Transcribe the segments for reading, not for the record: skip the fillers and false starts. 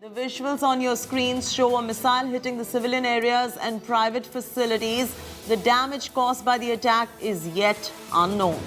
The visuals on your screens show a missile hitting the civilian areas and private facilities. The damage caused by the attack is yet unknown.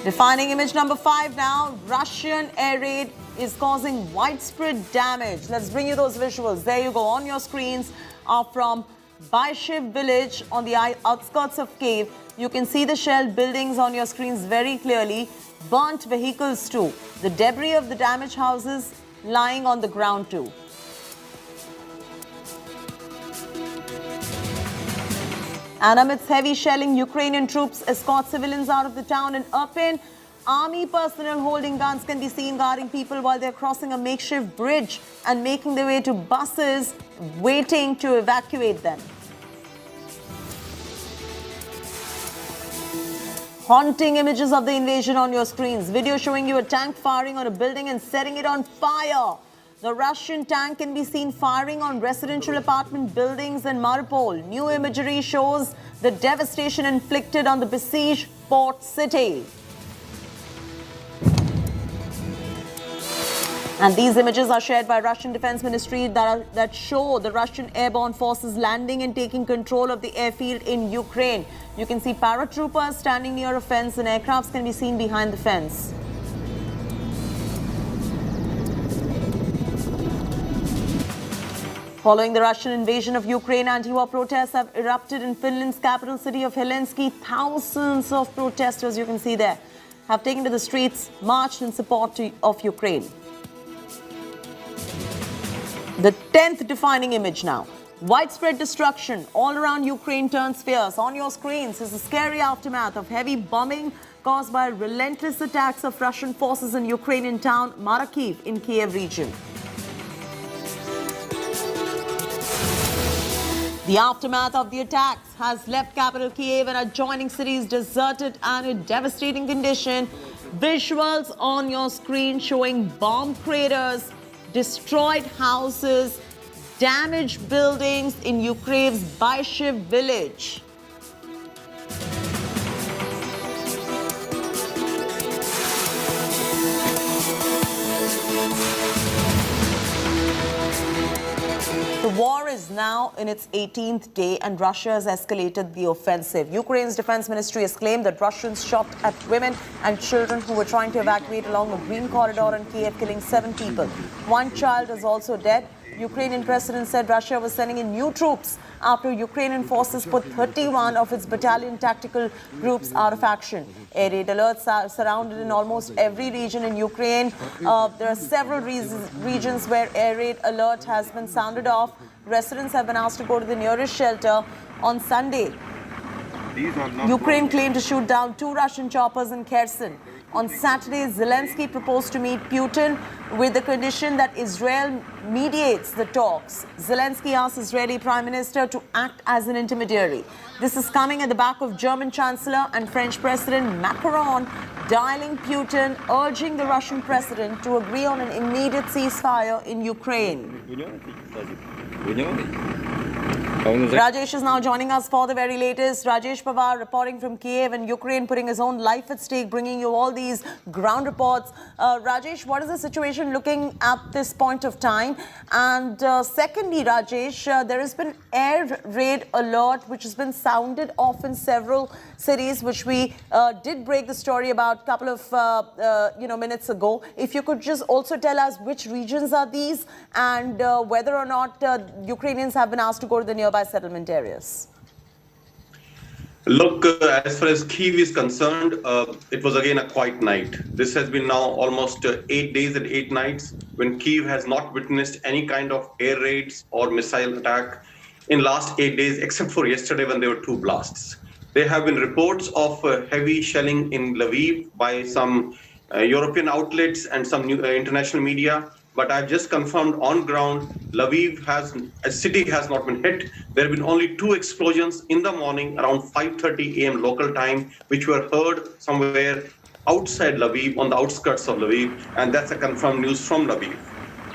Defining image number 5 now. Russian air raid is causing widespread damage. Let's bring you those visuals. There you go. On your screens are from Kyiv village on the outskirts of Kyiv. You can see the shelled buildings on your screens very clearly. Burnt vehicles too. The debris of the damaged houses lying on the ground too. And amidst heavy shelling, Ukrainian troops escort civilians out of the town in Irpin. Army personnel holding guns can be seen guarding people while they're crossing a makeshift bridge and making their way to buses waiting to evacuate them. Haunting images of the invasion on your screens. Video showing you a tank firing on a building and setting it on fire. The Russian tank can be seen firing on residential apartment buildings in Mariupol. New imagery shows the devastation inflicted on the besieged port city. And these images are shared by Russian Defense Ministry that show the Russian airborne forces landing and taking control of the airfield in Ukraine. You can see paratroopers standing near a fence and aircrafts can be seen behind the fence. Following the Russian invasion of Ukraine, anti-war protests have erupted in Finland's capital city of Helsinki. Thousands of protesters, you can see there, have taken to the streets, marched in support of Ukraine. The 10th defining image now. Widespread destruction all around Ukraine turns fierce. On your screens is the scary aftermath of heavy bombing caused by relentless attacks of Russian forces in Ukrainian town Kyiv in Kyiv region. The aftermath of the attacks has left capital Kyiv and adjoining cities deserted and in devastating condition. Visuals on your screen showing bomb craters, destroyed houses, damaged buildings in Ukraine's Kyiv village. The war is now in its 18th day and Russia has escalated the offensive. Ukraine's defense ministry has claimed that Russians shot at women and children who were trying to evacuate along the Green Corridor in Kyiv, killing 7 people. 1 child is also dead. Ukrainian president said Russia was sending in new troops after Ukrainian forces put 31 of its battalion tactical groups out of action. Air raid alerts are surrounded in almost every region in Ukraine. There are several regions where air raid alert has been sounded off. Residents have been asked to go to the nearest shelter. On Sunday, Ukraine claimed to shoot down 2 Russian choppers in Kherson. On Saturday, Zelensky proposed to meet Putin with the condition that Israel mediates the talks. Zelensky asked Israeli Prime Minister to act as an intermediary. This is coming at the back of German Chancellor and French President Macron dialing Putin, urging the Russian president to agree on an immediate ceasefire in Ukraine. Rajesh is now joining us for the very latest. Rajesh Pawar reporting from Kyiv and Ukraine, putting his own life at stake, bringing you all these ground reports. Rajesh, what is the situation looking at this point of time? And secondly, Rajesh, there has been air raid alert which has been sounded off in several cities, which we did break the story about a couple of minutes ago. If you could just also tell us which regions are these and whether or not Ukrainians have been asked to go to the nearby settlement areas. Look, as far as Kyiv is concerned, it was again a quiet night. This has been now almost 8 days and 8 nights when Kyiv has not witnessed any kind of air raids or missile attack in last 8 days, except for yesterday when there were 2 blasts. There have been reports of heavy shelling in Lviv by some European outlets and some international media. But I've just confirmed on ground, Lviv as city has not been hit. There have been only 2 explosions in the morning around 5:30 a.m. local time, which were heard somewhere outside Lviv, on the outskirts of Lviv, and that's a confirmed news from Lviv.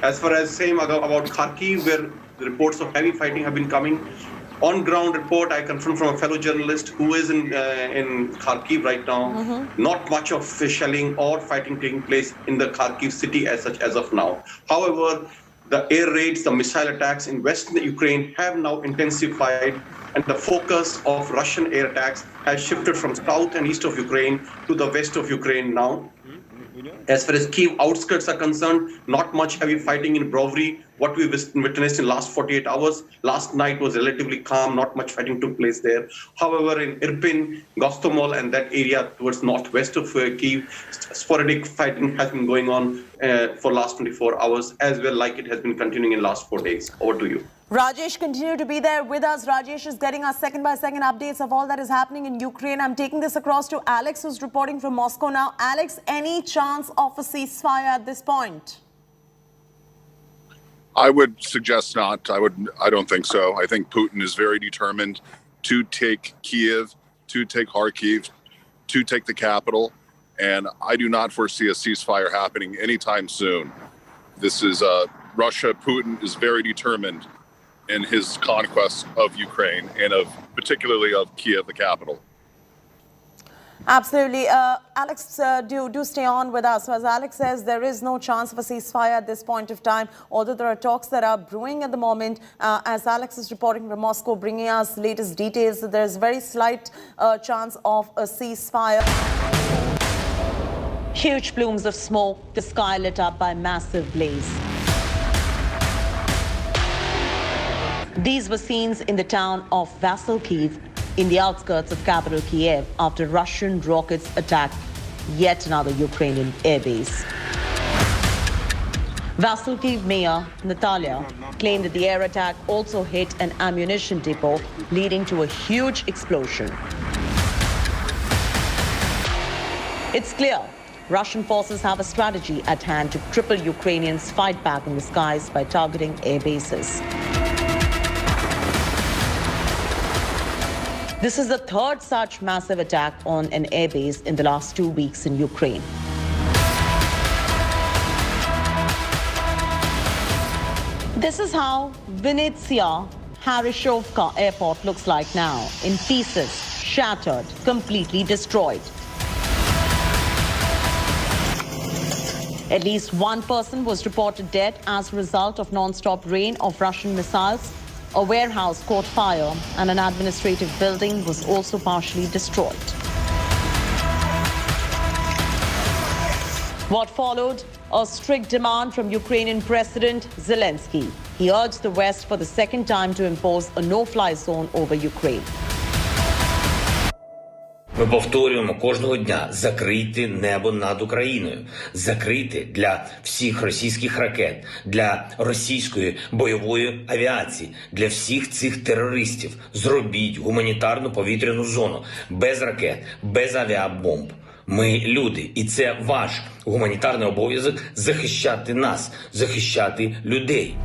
As far as same about Kharkiv, where the reports of heavy fighting have been coming, On-ground report I confirmed from a fellow journalist who is in Kharkiv right now. Not much of shelling or fighting taking place in the Kharkiv city as such as of now. However, the air raids, the missile attacks in western Ukraine have now intensified, and the focus of Russian air attacks has shifted from south and east of Ukraine to the west of Ukraine now. As far as Kyiv outskirts are concerned, not much heavy fighting in Brovary. What we witnessed in last 48 hours, last night was relatively calm, not much fighting took place there. However, in Irpin, Gostomel and that area towards northwest of Kyiv, sporadic fighting has been going on for last 24 hours as well, like it has been continuing in last 4 days. Over to you. Rajesh, continue to be there with us. Rajesh is getting us second-by-second updates of all that is happening in Ukraine. I'm taking this across to Alex, who's reporting from Moscow now. Alex, any chance of a ceasefire at this point? I would suggest not. I don't think so. I think Putin is very determined to take Kyiv, to take Kharkiv, to take the capital. And I do not foresee a ceasefire happening anytime soon. This is Russia. Putin is very determined in his conquest of Ukraine and particularly of Kyiv, the capital. Absolutely. Alex, do stay on with us. So as Alex says, there is no chance of a ceasefire at this point of time, although there are talks that are brewing at the moment. As Alex is reporting from Moscow, bringing us latest details, that there's very slight chance of a ceasefire. Huge plumes of smoke, the sky lit up by massive blaze. These were scenes in the town of Kyiv, in the outskirts of capital Kyiv, after Russian rockets attacked yet another Ukrainian airbase. Kyiv Mayor Natalia claimed that the air attack also hit an ammunition depot, leading to a huge explosion. It's clear Russian forces have a strategy at hand to cripple Ukrainians' fight back in the skies by targeting air bases. This is the third such massive attack on an airbase in the last 2 weeks in Ukraine. This is how Vinnytsia Harishovka airport looks like now, in pieces, shattered, completely destroyed. At least one person was reported dead as a result of non-stop rain of Russian missiles. A warehouse caught fire and an administrative building was also partially destroyed. What followed? A strict demand from Ukrainian President Zelensky. He urged the West for the second time to impose a no-fly zone over Ukraine. Ми повторюємо кожного дня: закрийте небо над Україною, закрийте для всіх російських ракет, для російської бойової авіації, для всіх цих терористів. Зробіть гуманітарну повітряну зону без ракет, без авіабомб. Ми люди, і це ваш гуманітарний обов'язок захищати нас, захищати людей.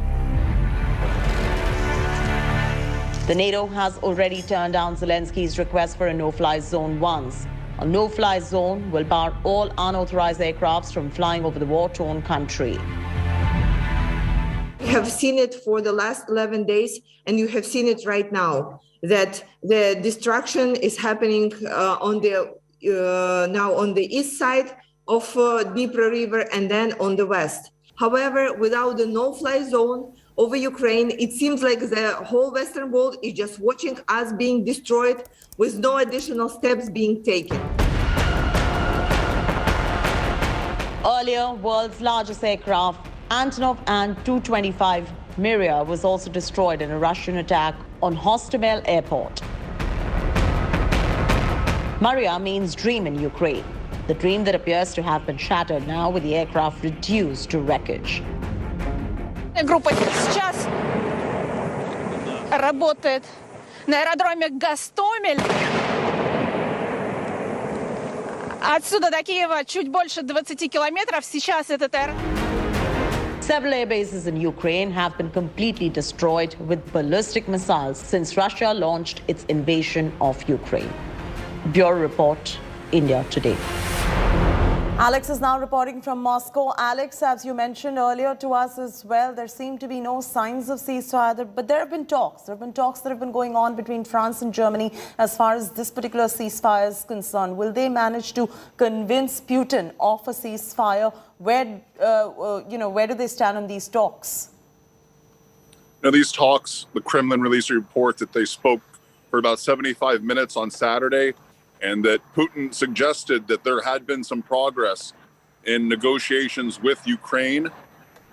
The NATO has already turned down Zelensky's request for a no-fly zone once. A no-fly zone will bar all unauthorized aircrafts from flying over the war-torn country. We have seen it for the last 11 days, and you have seen it right now, that the destruction is happening now on the east side of Dnipro River and then on the west. However, without the no-fly zone over Ukraine, it seems like the whole Western world is just watching us being destroyed with no additional steps being taken. Earlier, world's largest aircraft, Antonov An-225 Miria, was also destroyed in a Russian attack on Hostomel Airport. Maria means dream in Ukraine, the dream that appears to have been shattered now with the aircraft reduced to wreckage. Группа сейчас работает на аэродроме Гостомель. Отсюда до Киева чуть больше 20 километров. Сейчас этот аэродром. Several air bases in Ukraine have been completely destroyed with ballistic missiles since Russia launched its invasion of Ukraine. Bureau Report, India Today. Alex is now reporting from Moscow. Alex, as you mentioned earlier to us as well, there seem to be no signs of ceasefire, but there have been talks. There have been talks that have been going on between France and Germany as far as this particular ceasefire is concerned. Will they manage to convince Putin of a ceasefire? Where do they stand on these talks? These talks, the Kremlin released a report that they spoke for about 75 minutes on Saturday, and that Putin suggested that there had been some progress in negotiations with Ukraine,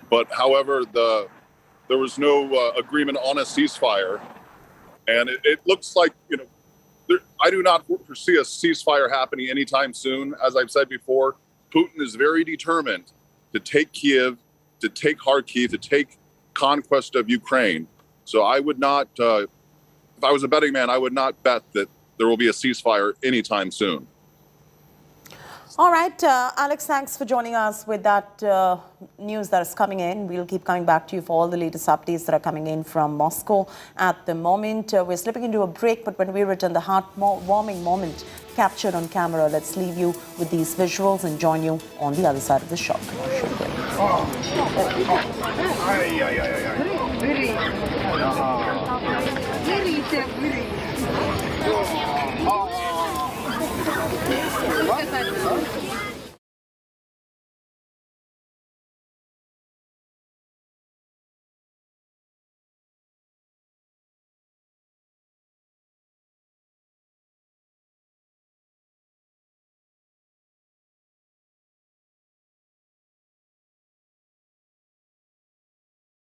but however, there was no agreement on a ceasefire. And it looks like, I do not foresee a ceasefire happening anytime soon. As I've said before, Putin is very determined to take Kyiv, to take Kharkiv, to take conquest of Ukraine. So I would not, if I was a betting man, I would not bet that there will be a ceasefire anytime soon. All right, Alex, thanks for joining us with that news that is coming in. We'll keep coming back to you for all the latest updates that are coming in from Moscow at the moment. We're slipping into a break, but when we return, the heart-warming moment captured on camera. Let's leave you with these visuals and join you on the other side of the shot. Commercial break.